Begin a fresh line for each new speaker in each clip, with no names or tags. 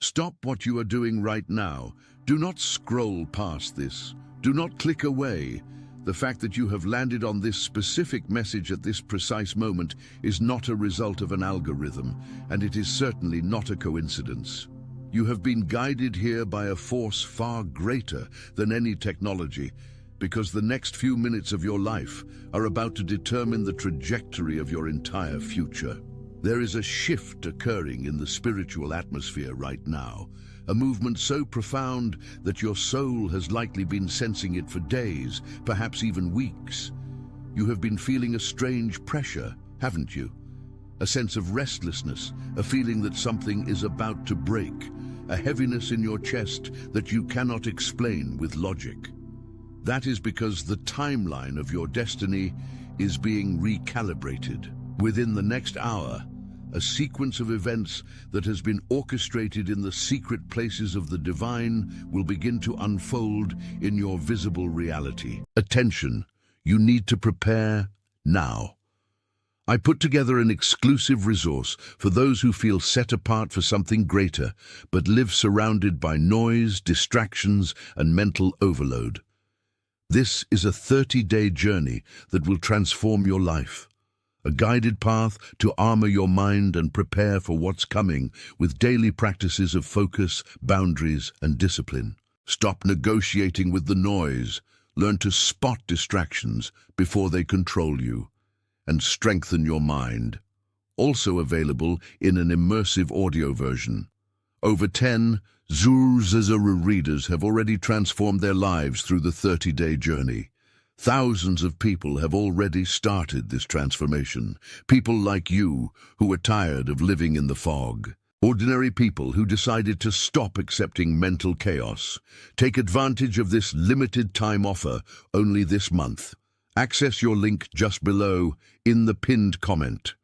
Stop what you are doing right now. Do not scroll past this. Do not click away. The fact that you have landed on this specific message at this precise moment is not a result of an algorithm, and it is certainly not a coincidence. You have been guided here by a force far greater than any technology, because the next few minutes of your life are about to determine the trajectory of your entire future. There is a shift occurring in the spiritual atmosphere right now, a movement so profound that your soul has likely been sensing it for days, perhaps even weeks. You have been feeling a strange pressure, haven't you? A sense of restlessness, a feeling that something is about to break, a heaviness in your chest that you cannot explain with logic. That is because the timeline of your destiny is being recalibrated. Within the next hour, a sequence of events that has been orchestrated in the secret places of the divine will begin to unfold in your visible reality. Attention, you need to prepare now. I put together an exclusive resource for those who feel set apart for something greater, but live surrounded by noise, distractions, and mental overload. This is a 30-day journey that will transform your life. A guided path to armor your mind and prepare for what's coming with daily practices of focus, boundaries, and discipline. Stop negotiating with the noise. Learn to spot distractions before they control you, and strengthen your mind. Also available in an immersive audio version. Over 10 Zuru readers have already transformed their lives through the 30-day journey. Thousands of people have already started this transformation. People like you who are tired of living in the fog. Ordinary people who decided to stop accepting mental chaos. Take advantage of this limited time offer only this month. Access your link just below in the pinned comment.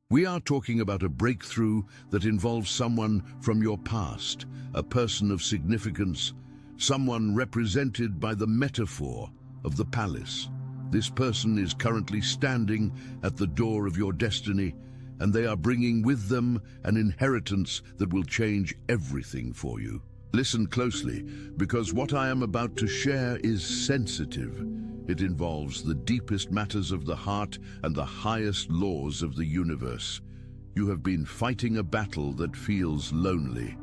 We are talking about a breakthrough that involves someone from your past, a person of significance, someone represented by the metaphor of the palace. This person is currently standing at the door of your destiny, and they are bringing with them an inheritance that will change everything for you. Listen closely, because what I am about to share is sensitive. It involves the deepest matters of the heart and the highest laws of the universe. You have been fighting a battle that feels lonely.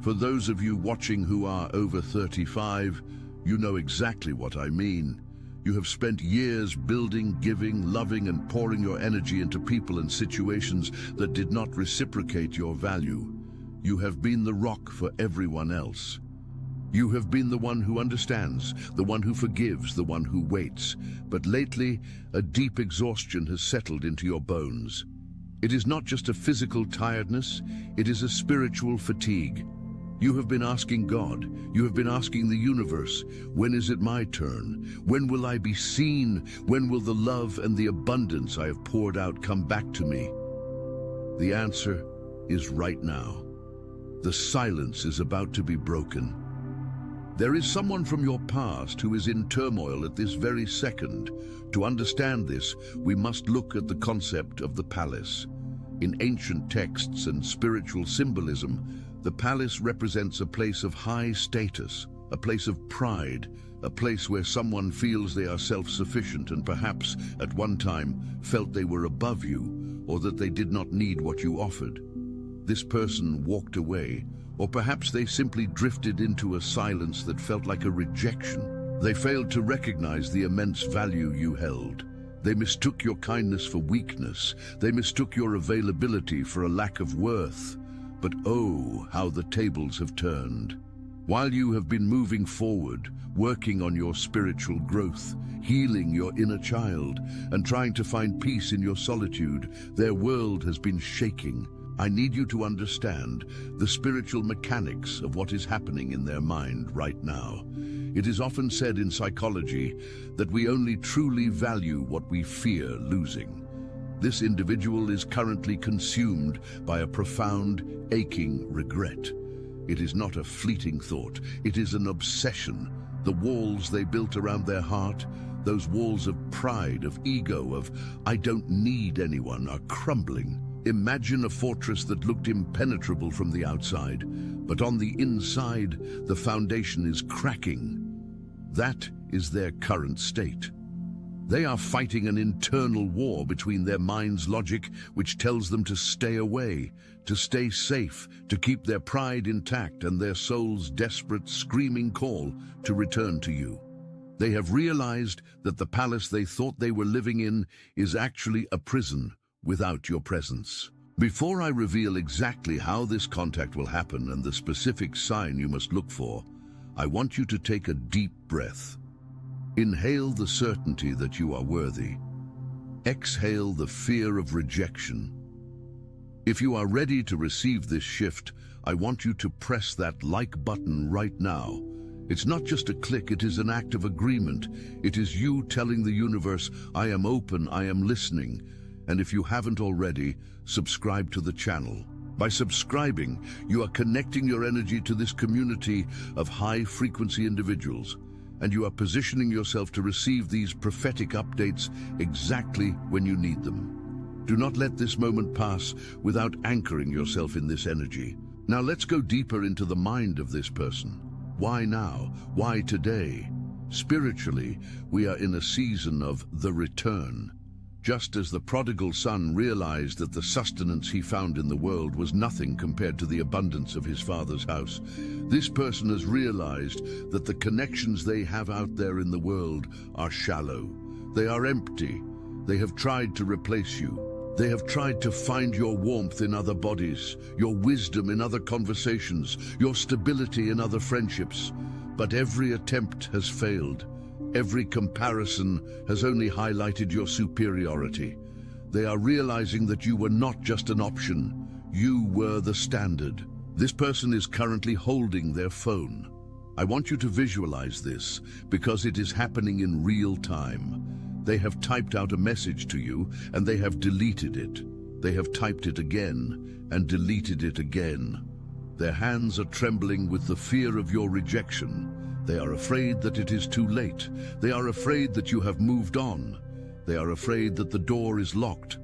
For those of you watching who are over 35, you know exactly what I mean. You have spent years building, giving, loving, and pouring your energy into people and situations that did not reciprocate your value. You have been the rock for everyone else. You have been the one who understands, the one who forgives, the one who waits. But lately, a deep exhaustion has settled into your bones. It is not just a physical tiredness, it is a spiritual fatigue. You have been asking God, you have been asking the universe, when is it my turn? When will I be seen? When will the love and the abundance I have poured out come back to me? The answer is right now. The silence is about to be broken. There is someone from your past who is in turmoil at this very second. To understand this, we must look at the concept of the palace. In ancient texts and spiritual symbolism, the palace represents a place of high status, a place of pride, a place where someone feels they are self-sufficient and perhaps, at one time, felt they were above you, or that they did not need what you offered. This person walked away, or perhaps they simply drifted into a silence that felt like a rejection. They failed to recognize the immense value you held. They mistook your kindness for weakness. They mistook your availability for a lack of worth. But oh, how the tables have turned. While you have been moving forward, working on your spiritual growth, healing your inner child, and trying to find peace in your solitude, their world has been shaking. I need you to understand the spiritual mechanics of what is happening in their mind right now. It is often said in psychology that we only truly value what we fear losing. This individual is currently consumed by a profound, aching regret. It is not a fleeting thought, it is an obsession. The walls they built around their heart, those walls of pride, of ego, of "I don't need anyone," are crumbling. Imagine a fortress that looked impenetrable from the outside, but on the inside, the foundation is cracking. That is their current state. They are fighting an internal war between their mind's logic, which tells them to stay away, to stay safe, to keep their pride intact, and their soul's desperate, screaming call to return to you. They have realized that the palace they thought they were living in is actually a prison without your presence. Before I reveal exactly how this contact will happen and the specific sign you must look for, I want you to take a deep breath. Inhale the certainty that you are worthy. Exhale the fear of rejection. If you are ready to receive this shift, I want you to press that like button right now. It's not just a click, it is an act of agreement. It is you telling the universe, I am open, I am listening. And if you haven't already, subscribe to the channel. By subscribing, you are connecting your energy to this community of high-frequency individuals, and you are positioning yourself to receive these prophetic updates exactly when you need them. Do not let this moment pass without anchoring yourself in this energy. Now let's go deeper into the mind of this person. Why now? Why today? Spiritually, we are in a season of the return. Just as the prodigal son realized that the sustenance he found in the world was nothing compared to the abundance of his father's house, this person has realized that the connections they have out there in the world are shallow. They are empty. They have tried to replace you. They have tried to find your warmth in other bodies, your wisdom in other conversations, your stability in other friendships. But every attempt has failed. Every comparison has only highlighted your superiority. They are realizing that you were not just an option, you were the standard. This person is currently holding their phone. I want you to visualize this because it is happening in real time. They have typed out a message to you and they have deleted it. They have typed it again and deleted it again. Their hands are trembling with the fear of your rejection. They are afraid that it is too late. They are afraid that you have moved on. They are afraid that the door is locked.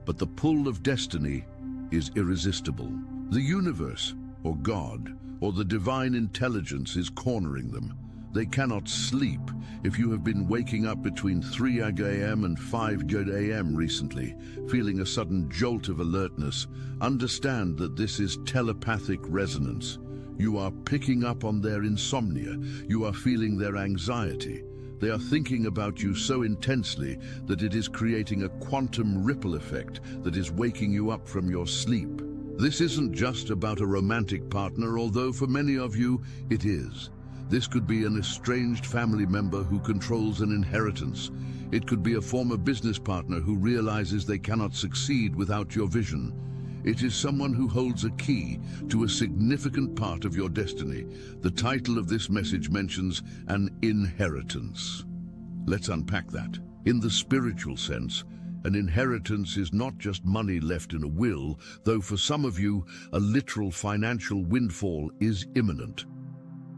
But the pull of destiny is irresistible. The universe, or God, or the divine intelligence is cornering them. They cannot sleep. If you have been waking up between 3 a.m. and 5 a.m. recently, feeling a sudden jolt of alertness, understand that this is telepathic resonance. You are picking up on their insomnia. You are feeling their anxiety. They are thinking about you so intensely that it is creating a quantum ripple effect that is waking you up from your sleep. This isn't just about a romantic partner, although for many of you, it is. This could be an estranged family member who controls an inheritance. It could be a former business partner who realizes they cannot succeed without your vision. It is someone who holds a key to a significant part of your destiny. The title of this message mentions an inheritance. Let's unpack that. In the spiritual sense, an inheritance is not just money left in a will, though for some of you, a literal financial windfall is imminent.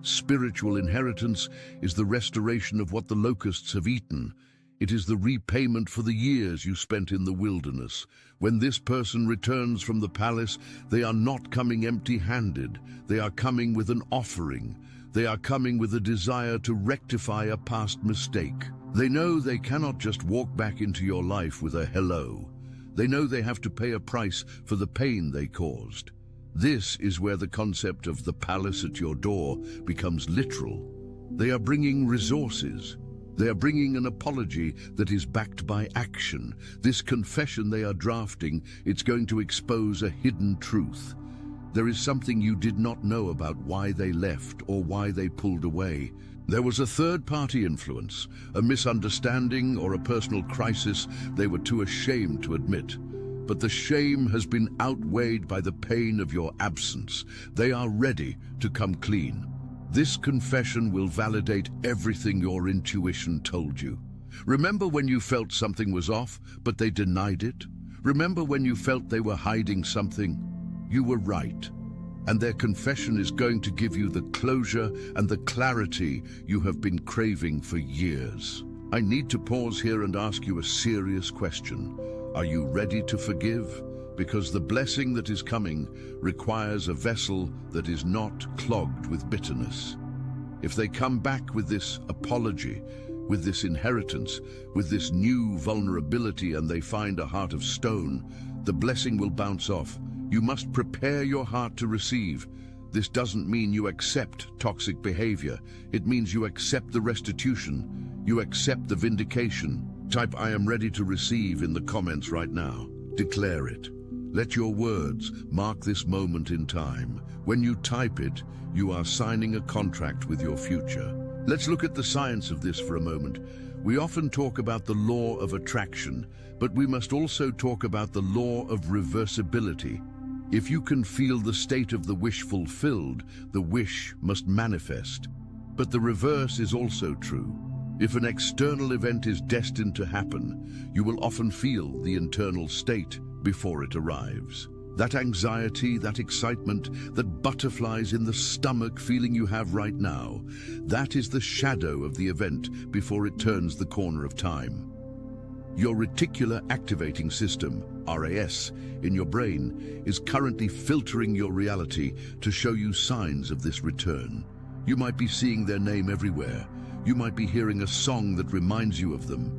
Spiritual inheritance is the restoration of what the locusts have eaten. It is the repayment for the years you spent in the wilderness. When this person returns from the palace, they are not coming empty-handed. They are coming with an offering. They are coming with a desire to rectify a past mistake. They know they cannot just walk back into your life with a hello. They know they have to pay a price for the pain they caused. This is where the concept of the palace at your door becomes literal. They are bringing resources. They are bringing an apology that is backed by action. This confession they are drafting, it's going to expose a hidden truth. There is something you did not know about why they left or why they pulled away. There was a third-party influence, a misunderstanding or a personal crisis they were too ashamed to admit. But the shame has been outweighed by the pain of your absence. They are ready to come clean. This confession will validate everything your intuition told you. Remember when you felt something was off, but they denied it? Remember when you felt they were hiding something? You were right. And their confession is going to give you the closure and the clarity you have been craving for years. I need to pause here and ask you a serious question. Are you ready to forgive? because the blessing that is coming requires a vessel that is not clogged with bitterness. If they come back with this apology, with this inheritance, with this new vulnerability, and they find a heart of stone, the blessing will bounce off. You must prepare your heart to receive. This doesn't mean you accept toxic behavior. It means you accept the restitution. You accept the vindication. Type "I am ready to receive" in the comments right now. Declare it. Let your words mark this moment in time. When you type it, you are signing a contract with your future. Let's look at the science of this for a moment. We often talk about the law of attraction, but we must also talk about the law of reversibility. If you can feel the state of the wish fulfilled, the wish must manifest. But the reverse is also true. If an external event is destined to happen, you will often feel the internal state before it arrives. That anxiety, that excitement, that butterflies in the stomach feeling you have right now, that is the shadow of the event before it turns the corner of time. Your reticular activating system, RAS, in your brain is currently filtering your reality to show you signs of this return. You might be seeing their name everywhere. You might be hearing a song that reminds you of them.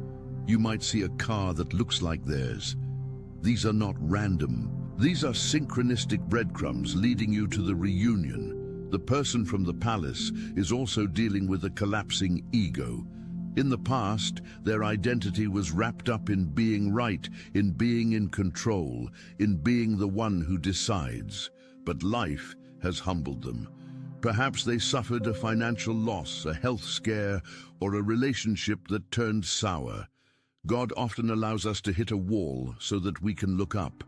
You might see a car that looks like theirs. These are not random. These are synchronistic breadcrumbs leading you to the reunion. The person from the palace is also dealing with a collapsing ego. In the past, their identity was wrapped up in being right, in being in control, in being the one who decides. But life has humbled them. Perhaps they suffered a financial loss, a health scare, or a relationship that turned sour. God often allows us to hit a wall so that we can look up.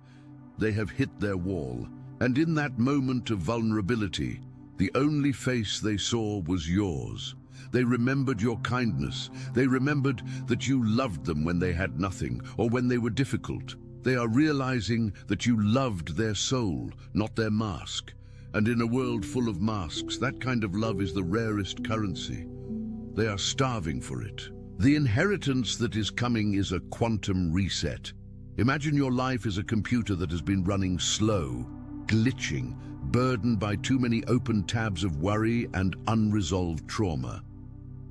They have hit their wall, and in that moment of vulnerability, the only face they saw was yours. They remembered your kindness. They remembered that you loved them when they had nothing or when they were difficult. They are realizing that you loved their soul, not their mask. And in a world full of masks, that kind of love is the rarest currency. They are starving for it. The inheritance that is coming is a quantum reset. Imagine your life is a computer that has been running slow, glitching, burdened by too many open tabs of worry and unresolved trauma.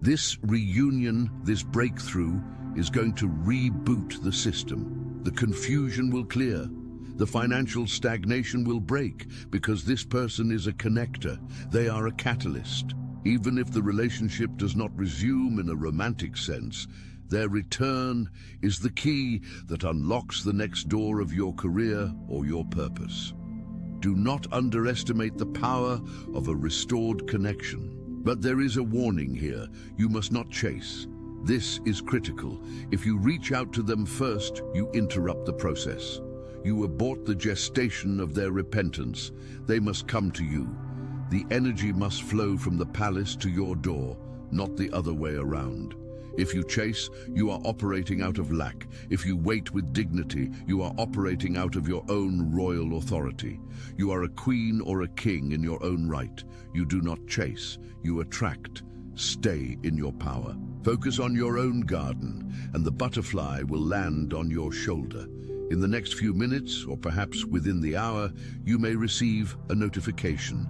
This reunion, this breakthrough, is going to reboot the system. The confusion will clear. The financial stagnation will break because this person is a connector. They are a catalyst. Even if the relationship does not resume in a romantic sense, their return is the key that unlocks the next door of your career or your purpose. Do not underestimate the power of a restored connection. But there is a warning here. You must not chase. This is critical. If you reach out to them first, you interrupt the process. You abort the gestation of their repentance. They must come to you. The energy must flow from the palace to your door, not the other way around. If you chase, you are operating out of lack. If you wait with dignity, you are operating out of your own royal authority. You are a queen or a king in your own right. You do not chase, you attract. Stay in your power. Focus on your own garden, and the butterfly will land on your shoulder. In the next few minutes, or perhaps within the hour, you may receive a notification.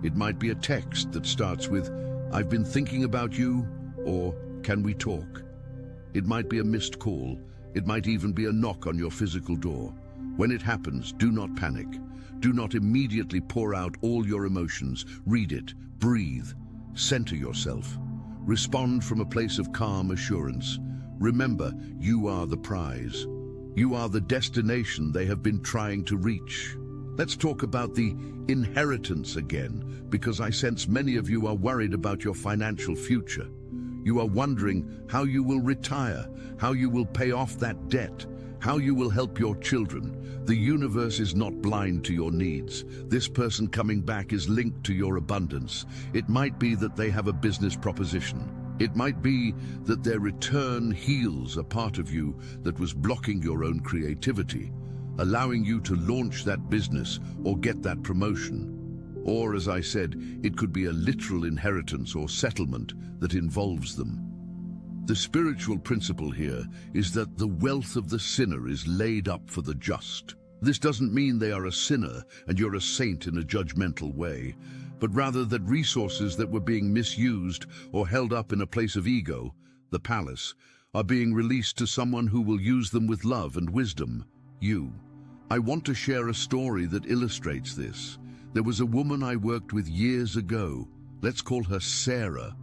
It might be a text that starts with, "I've been thinking about you," or "Can we talk?" It might be a missed call. It might even be a knock on your physical door. When it happens, do not panic. Do not immediately pour out all your emotions. Read it, breathe, center yourself. Respond from a place of calm assurance. Remember, you are the prize. You are the destination they have been trying to reach. Let's talk about the inheritance again, because I sense many of you are worried about your financial future. You are wondering how you will retire, how you will pay off that debt, how you will help your children. The universe is not blind to your needs. This person coming back is linked to your abundance. It might be that they have a business proposition. It might be that their return heals a part of you that was blocking your own creativity, allowing you to launch that business or get that promotion. Or, as I said, it could be a literal inheritance or settlement that involves them. The spiritual principle here is that the wealth of the sinner is laid up for the just. This doesn't mean they are a sinner and you're a saint in a judgmental way, but rather that resources that were being misused or held up in a place of ego, the palace, are being released to someone who will use them with love and wisdom, you. I want to share a story that illustrates this. There was a woman I worked with years ago. Let's call her Sarah.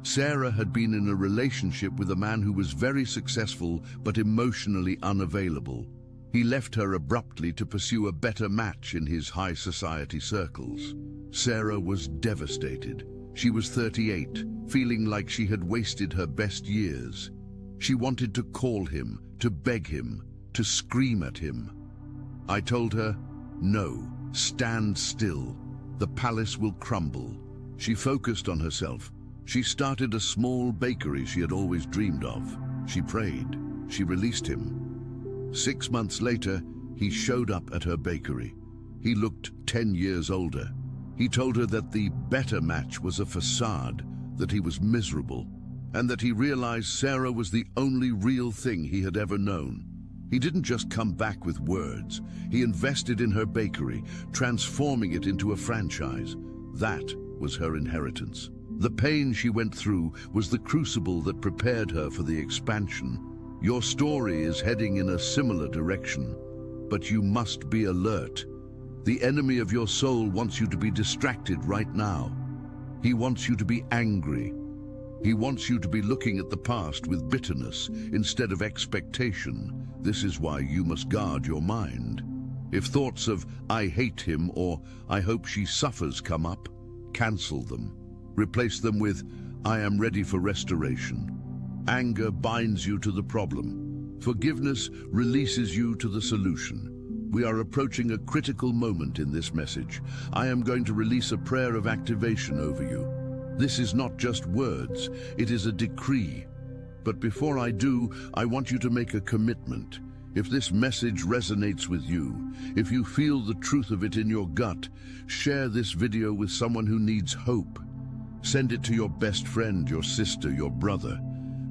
Sarah had been in a relationship with a man who was very successful but emotionally unavailable. He left her abruptly to pursue a better match in his high society circles. Sarah was devastated. She was 38, feeling like she had wasted her best years. She wanted to call him, to beg him, to scream at him. I told her, no, stand still. The palace will crumble. She focused on herself. She started a small bakery she had always dreamed of. She prayed. She released him. 6 months later, he showed up at her bakery. He looked 10 years older. He told her that the better match was a facade, that he was miserable, and that he realized Sarah was the only real thing he had ever known. He didn't just come back with words. He invested in her bakery, transforming it into a franchise. That was her inheritance. The pain she went through was the crucible that prepared her for the expansion. Your story is heading in a similar direction, but you must be alert. The enemy of your soul wants you to be distracted right now. He wants you to be angry. He wants you to be looking at the past with bitterness instead of expectation. This is why you must guard your mind. If thoughts of, I hate him or I hope she suffers come up, cancel them. Replace them with, I am ready for restoration. Anger binds you to the problem. Forgiveness releases you to the solution. We are approaching a critical moment in this message. I am going to release a prayer of activation over you. This is not just words, it is a decree. But before I do, I want you to make a commitment. If this message resonates with you, if you feel the truth of it in your gut, share this video with someone who needs hope. Send it to your best friend, your sister, your brother.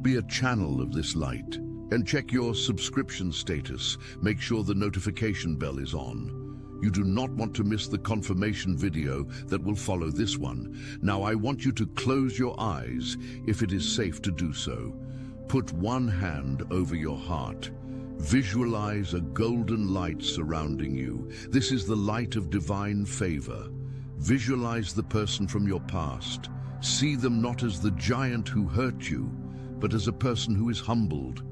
Be a channel of this light. And check your subscription status. Make sure the notification bell is on. You do not want to miss the confirmation video that will follow this one. Now I want you to close your eyes if it is safe to do so. Put one hand over your heart. Visualize a golden light surrounding you. This is the light of divine favor. Visualize the person from your past. See them not as the giant who hurt you, but as a person who is humbled,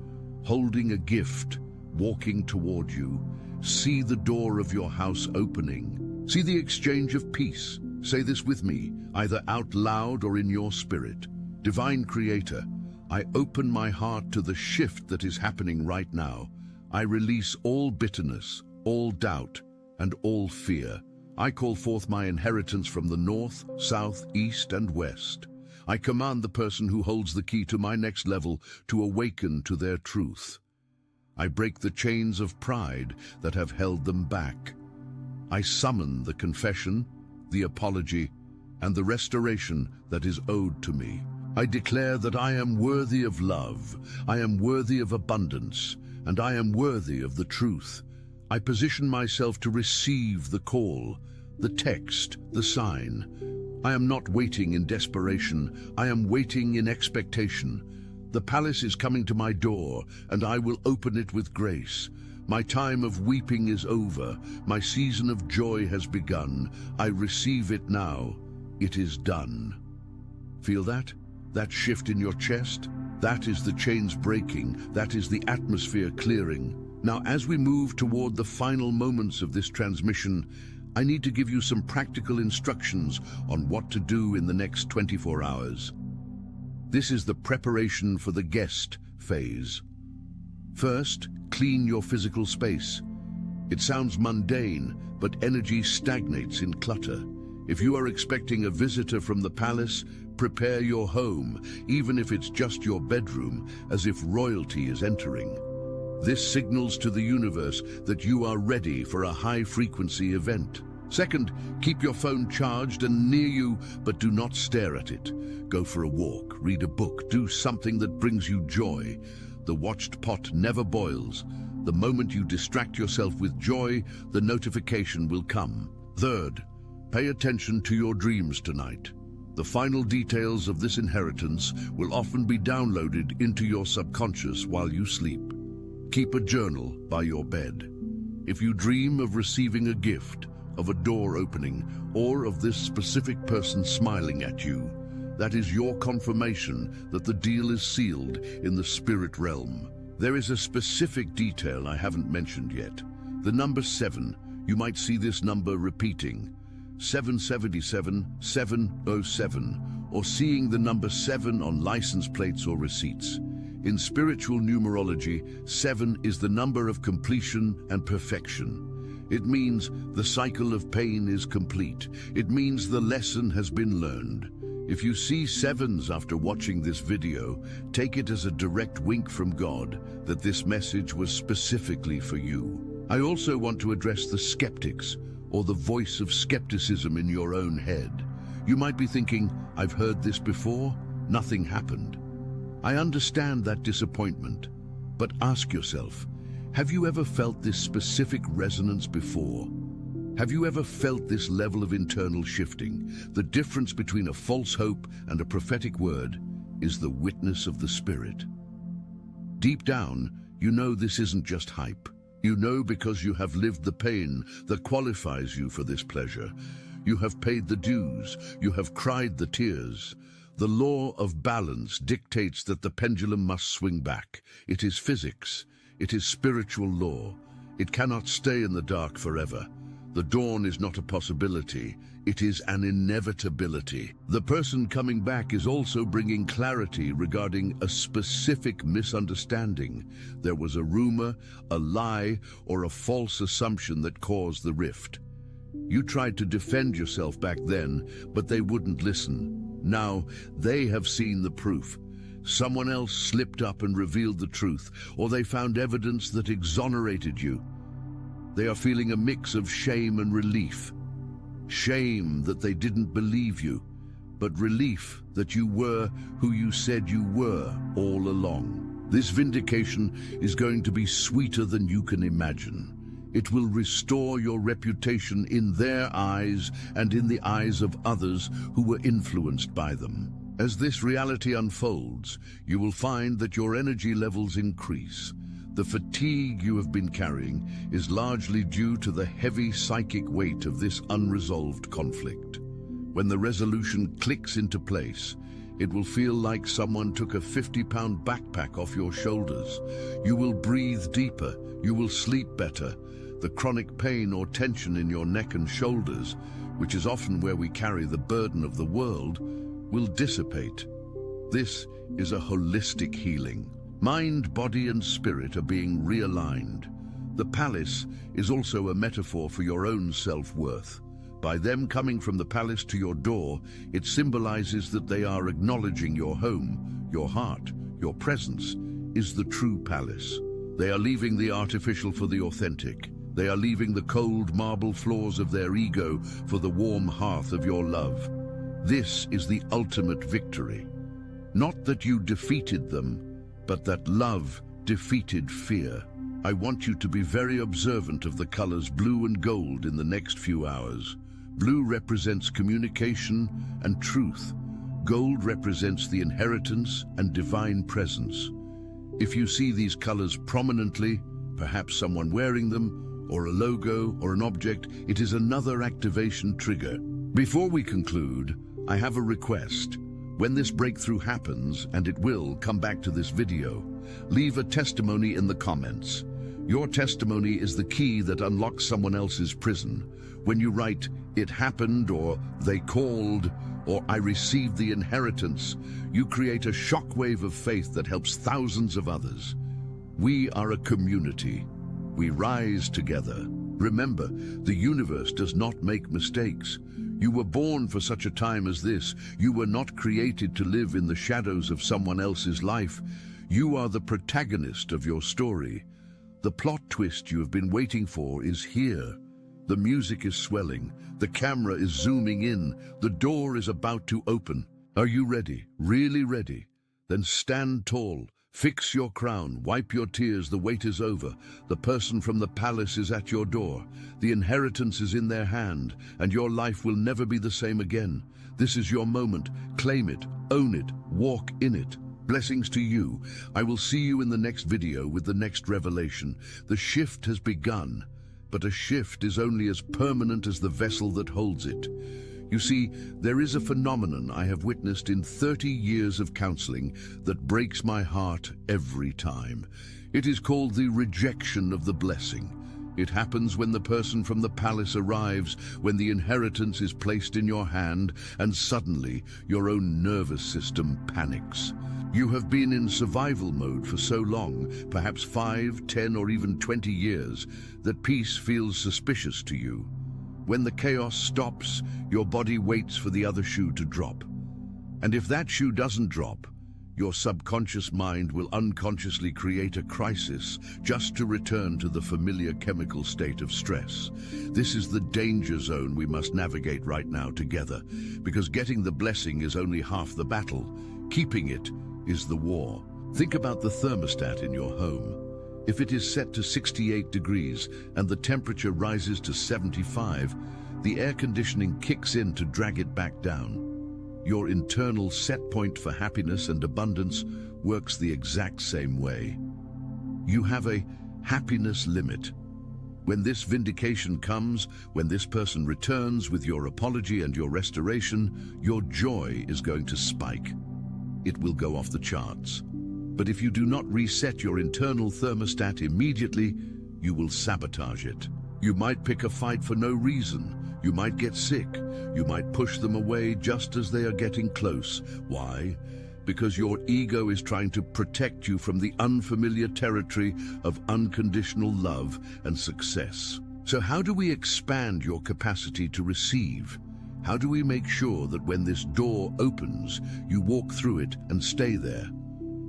holding a gift, walking toward you. See the door of your house opening. See the exchange of peace. Say this with me, either out loud or in your spirit. Divine Creator, I open my heart to the shift that is happening right now. I release all bitterness, all doubt, and all fear. I call forth my inheritance from the north, south, east, and west. I command the person who holds the key to my next level to awaken to their truth. I break the chains of pride that have held them back. I summon the confession, the apology, and the restoration that is owed to me. I declare that I am worthy of love, I am worthy of abundance, and I am worthy of the truth. I position myself to receive the call, the text, the sign. I am not waiting in desperation, I am waiting in expectation. The palace is coming to my door, and I will open it with grace. My time of weeping is over, my season of joy has begun. I receive it now. It is done. Feel that? That shift in your chest? That is the chains breaking, that is the atmosphere clearing. Now, as we move toward the final moments of this transmission, I need to give you some practical instructions on what to do in the next 24 hours. This is the preparation for the guest phase. First, clean your physical space. It sounds mundane, but energy stagnates in clutter. If you are expecting a visitor from the palace, prepare your home, even if it's just your bedroom, as if royalty is entering. This signals to the universe that you are ready for a high-frequency event. Second, keep your phone charged and near you, but do not stare at it. Go for a walk, read a book, do something that brings you joy. The watched pot never boils, The moment you distract yourself with joy, the notification will come. Third, pay attention to your dreams tonight. The final details of this inheritance will often be downloaded into your subconscious while you sleep. Keep a journal by your bed. If you dream of receiving a gift, of a door opening, or of this specific person smiling at you, that is your confirmation that the deal is sealed in the spirit realm. There is a specific detail I haven't mentioned yet. The number 7, you might see this number repeating. 777, 707, or seeing the number 7 on license plates or receipts. In spiritual numerology, 7 is the number of completion and perfection. It means the cycle of pain is complete. It means the lesson has been learned. If you see 7s after watching this video, take it as a direct wink from God that this message was specifically for you. I also want to address the skeptics, or the voice of skepticism in your own head. You might be thinking, I've heard this before, nothing happened. I understand that disappointment, but ask yourself, have you ever felt this specific resonance before? Have you ever felt this level of internal shifting? The difference between a false hope and a prophetic word is the witness of the Spirit. Deep down, you know this isn't just hype. You know because you have lived the pain that qualifies you for this pleasure. You have paid the dues. You have cried the tears. The law of balance dictates that the pendulum must swing back. It is physics. It is spiritual law. It cannot stay in the dark forever. The dawn is not a possibility. It is an inevitability. The person coming back is also bringing clarity regarding a specific misunderstanding. There was a rumor, a lie, or a false assumption that caused the rift. You tried to defend yourself back then, but they wouldn't listen. Now, they have seen the proof. Someone else slipped up and revealed the truth, or they found evidence that exonerated you. They are feeling a mix of shame and relief. Shame that they didn't believe you, but relief that you were who you said you were all along. This vindication is going to be sweeter than you can imagine. It will restore your reputation in their eyes and in the eyes of others who were influenced by them. As this reality unfolds, you will find that your energy levels increase. The fatigue you have been carrying is largely due to the heavy psychic weight of this unresolved conflict. When the resolution clicks into place, it will feel like someone took a 50-pound backpack off your shoulders. You will breathe deeper, you will sleep better. The chronic pain or tension in your neck and shoulders, which is often where we carry the burden of the world, will dissipate. This is a holistic healing. Mind, body, and spirit are being realigned. The palace is also a metaphor for your own self-worth. By them coming from the palace to your door, it symbolizes that they are acknowledging your home, your heart, your presence is the true palace. They are leaving the artificial for the authentic. They are leaving the cold marble floors of their ego for the warm hearth of your love. This is the ultimate victory. Not that you defeated them, but that love defeated fear. I want you to be very observant of the colors blue and gold in the next few hours. Blue represents communication and truth. Gold represents the inheritance and divine presence. If you see these colors prominently, perhaps someone wearing them, or a logo or an object, it is another activation trigger. Before we conclude, I have a request. When this breakthrough happens, and it will, come back to this video, leave a testimony in the comments. Your testimony is the key that unlocks someone else's prison. When you write, "It happened," or "They called," or "I received the inheritance," you create a shockwave of faith that helps thousands of others. We are a community. We rise together. Remember, the universe does not make mistakes. You were born for such a time as this. You were not created to live in the shadows of someone else's life. You are the protagonist of your story. The plot twist you have been waiting for is here. The music is swelling. The camera is zooming in. The door is about to open. Are you ready? Really ready? Then stand tall. Fix your crown, wipe your tears, the wait is over. The person from the palace is at your door. The inheritance is in their hand, and your life will never be the same again. This is your moment. Claim it, own it, walk in it. Blessings to you. I will see you in the next video with the next revelation. The shift has begun, but a shift is only as permanent as the vessel that holds it. You see, there is a phenomenon I have witnessed in 30 years of counseling that breaks my heart every time. It is called the rejection of the blessing. It happens when the person from the palace arrives, when the inheritance is placed in your hand, and suddenly your own nervous system panics. You have been in survival mode for so long, perhaps 5, 10, or even 20 years, that peace feels suspicious to you. When the chaos stops, your body waits for the other shoe to drop. And if that shoe doesn't drop, your subconscious mind will unconsciously create a crisis just to return to the familiar chemical state of stress. This is the danger zone we must navigate right now together, because getting the blessing is only half the battle. Keeping it is the war. Think about the thermostat in your home. If it is set to 68 degrees and the temperature rises to 75, the air conditioning kicks in to drag it back down. Your internal set point for happiness and abundance works the exact same way. You have a happiness limit. When this vindication comes, when this person returns with your apology and your restoration, your joy is going to spike. It will go off the charts. But if you do not reset your internal thermostat immediately, you will sabotage it. You might pick a fight for no reason. You might get sick. You might push them away just as they are getting close. Why? Because your ego is trying to protect you from the unfamiliar territory of unconditional love and success. So how do we expand your capacity to receive? How do we make sure that when this door opens, you walk through it and stay there?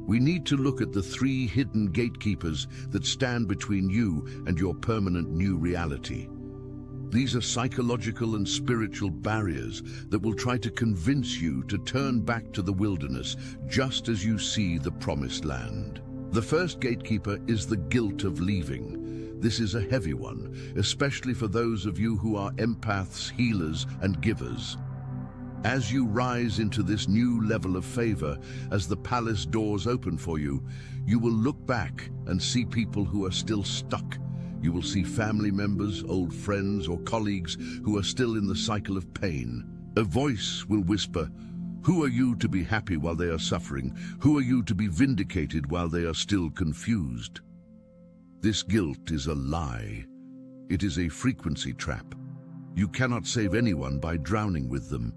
We need to look at the 3 hidden gatekeepers that stand between you and your permanent new reality. These are psychological and spiritual barriers that will try to convince you to turn back to the wilderness just as you see the promised land. The first gatekeeper is the guilt of leaving. This is a heavy one, especially for those of you who are empaths, healers, and givers. As you rise into this new level of favor, as the palace doors open for you, you will look back and see people who are still stuck. You will see family members, old friends, or colleagues who are still in the cycle of pain. A voice will whisper, "Who are you to be happy while they are suffering? Who are you to be vindicated while they are still confused?" This guilt is a lie. It is a frequency trap. You cannot save anyone by drowning with them.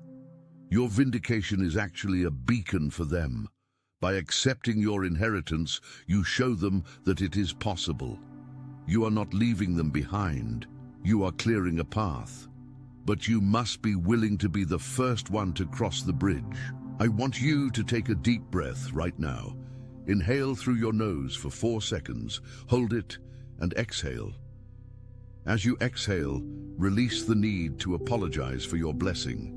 Your vindication is actually a beacon for them. By accepting your inheritance, you show them that it is possible. You are not leaving them behind. You are clearing a path. But you must be willing to be the first one to cross the bridge. I want you to take a deep breath right now. Inhale through your nose for 4 seconds, hold it, and exhale. As you exhale, release the need to apologize for your blessing.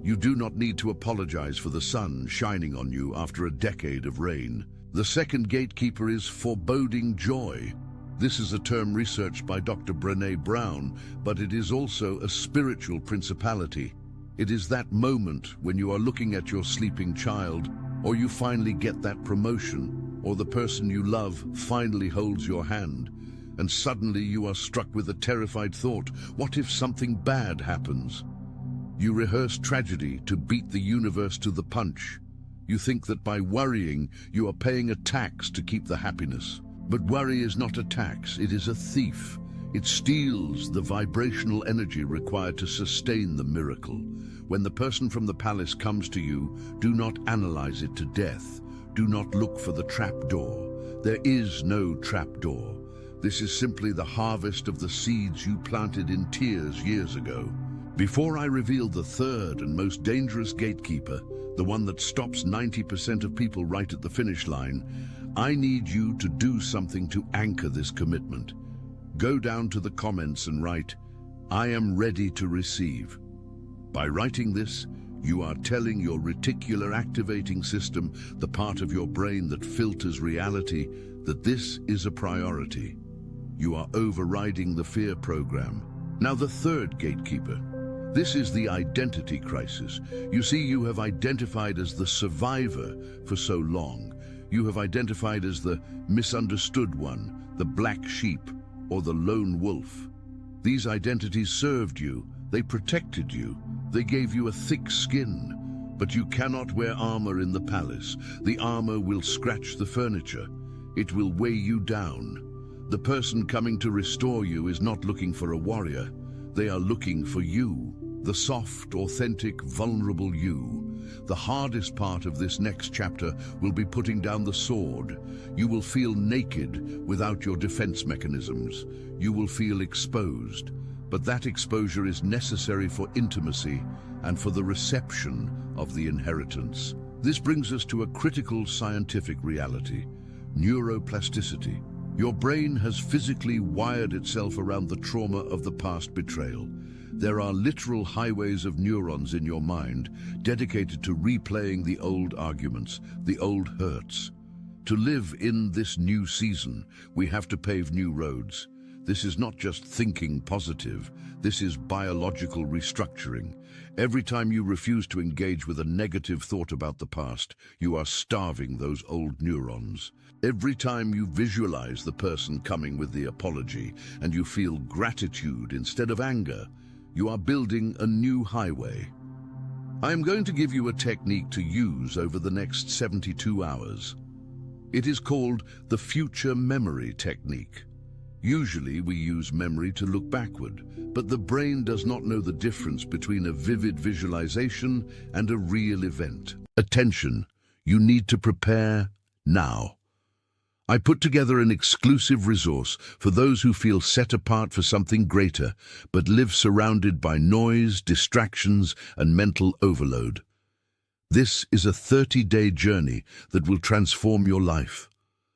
You do not need to apologize for the sun shining on you after a decade of rain. The second gatekeeper is foreboding joy. This is a term researched by Dr. Brené Brown, but it is also a spiritual principality. It is that moment when you are looking at your sleeping child, or you finally get that promotion, or the person you love finally holds your hand, and suddenly you are struck with a terrified thought, what if something bad happens? You rehearse tragedy to beat the universe to the punch. You think that by worrying, you are paying a tax to keep the happiness. But worry is not a tax, it is a thief. It steals the vibrational energy required to sustain the miracle. When the person from the palace comes to you, do not analyze it to death. Do not look for the trapdoor. There is no trapdoor. This is simply the harvest of the seeds you planted in tears years ago. Before I reveal the third and most dangerous gatekeeper, the one that stops 90% of people right at the finish line, I need you to do something to anchor this commitment. Go down to the comments and write, "I am ready to receive." By writing this, You are telling your reticular activating system, the part of your brain that filters reality, that this is a priority. You are overriding the fear program. Now the third gatekeeper. This is the identity crisis. You see, you have identified as the survivor for so long. You have identified as the misunderstood one, the black sheep, or the lone wolf. These identities served you, they protected you, they gave you a thick skin. But you cannot wear armor in the palace. The armor will scratch the furniture. It will weigh you down. The person coming to restore you is not looking for a warrior. They are looking for you, the soft, authentic, vulnerable you. The hardest part of this next chapter will be putting down the sword. You will feel naked without your defense mechanisms. You will feel exposed. But that exposure is necessary for intimacy and for the reception of the inheritance. This brings us to a critical scientific reality: neuroplasticity. Your brain has physically wired itself around the trauma of the past betrayal. There are literal highways of neurons in your mind dedicated to replaying the old arguments, the old hurts. To live in this new season, we have to pave new roads. This is not just thinking positive, this is biological restructuring. Every time you refuse to engage with a negative thought about the past, you are starving those old neurons. Every time you visualize the person coming with the apology and you feel gratitude instead of anger, you are building a new highway. I am going to give you a technique to use over the next 72 hours. It is called the future memory technique. Usually we use memory to look backward, but the brain does not know the difference between a vivid visualization and a real event. Attention, you need to prepare now. I put together an exclusive resource for those who feel set apart for something greater, but live surrounded by noise, distractions, and mental overload. This is a 30-day journey that will transform your life.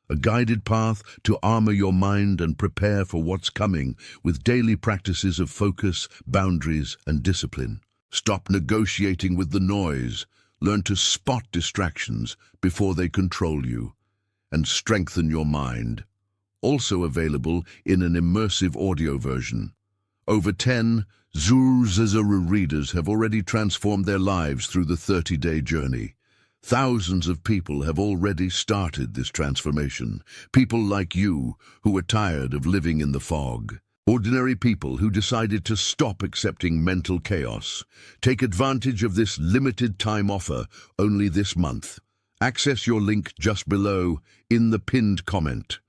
A guided path to armor your mind and prepare for what's coming with daily practices of focus, boundaries, and discipline. Stop negotiating with the noise. Learn to spot distractions before they control you. And strengthen your mind. Also available in an immersive audio version. Over 10 Zuzazara readers have already transformed their lives through the 30-day journey. Thousands of people have already started this transformation. People like you who are tired of living in the fog. Ordinary people who decided to stop accepting mental chaos. Take advantage of this limited time offer only this month. Access your link just below in the pinned comment.